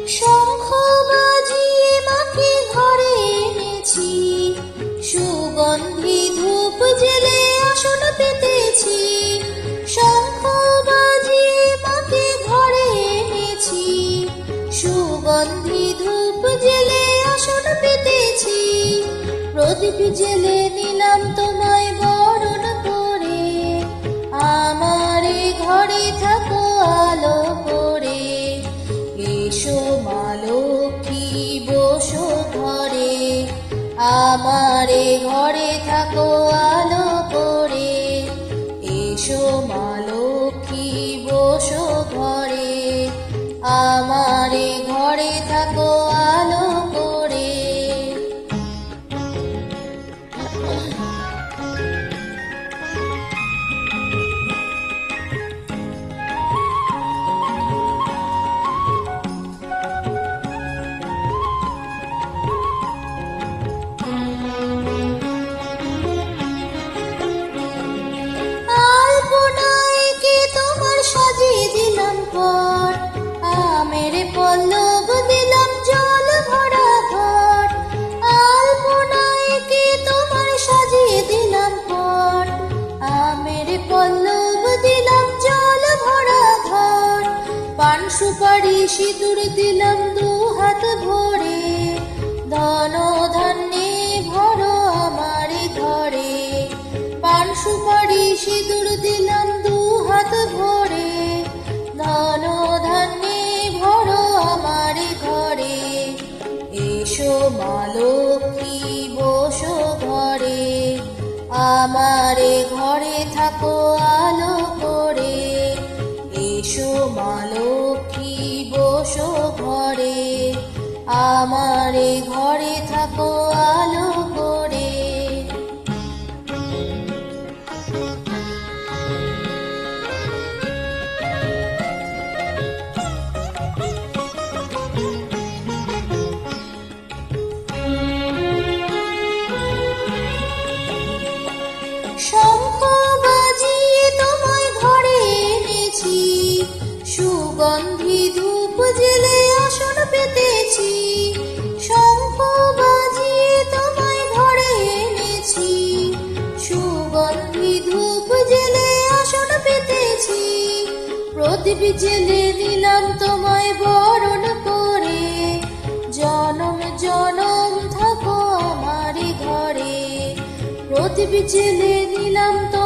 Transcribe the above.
শঙ্খ বাজিয়ে মাকে ঘরে এনেছি, সুগন্ধি ধূপ জেলে আসন পেতেছি। শঙ্খ বাজিয়ে মাকে ঘরে এনেছি, সুগন্ধি ধূপ জেলে আসন পেতেছি। প্রদীপ জেলে নিলাম তোমায় বরণ করে, আমারে ঘরে থাকো আলো করে। এসো মা লক্ষ্মী বসো ঘরে, আমারে ঘরে থাকো আলো করে। এসো মা লক্ষ্মী বসো ঘরে, আমারে ঘরে থাকো আলো করে। আলপনায়কে তোমার সাজিয়ে দিলাম ঘর, আমের পল্লব দিলাম জল ভরা ঘর। আলপনায়কে তোমার সাজিয়ে দিলাম ঘর, আমের পল্লব দিলাম জল ভরা ঘর। পান সুপারি সিঁদুর দিলাম দু হাত ভরে, ধন ধান্যে ভরো আমার ঘরে। পান সুপারি সিঁদুর দিলাম দু হাত ভরে, ধন ধান্যে ভরো আমার ঘরে। এসো মা লক্ষ্মী বসো ঘরে, আমারে ঘরে থাকো আলো করে। এসো মা লক্ষ্মী বসো ঘরে, আমারে ঘরে থাকো আলো করে। শঙ্খ বাজিয়ে তোমায় ঘরে এনেছি, সুগন্ধি ধূপ জেলে আসন পেতেছি। শঙ্খ বাজিয়ে তোমায় ঘরে এনেছি, সুগন্ধি ধূপ জেলে আসন পেতেছি। প্রদীপ জেলে নিলাম তোমায় বরণ করে, জনম জনম থাকো আমার ঘরে। প্রদীপ জেলে নিলাম তো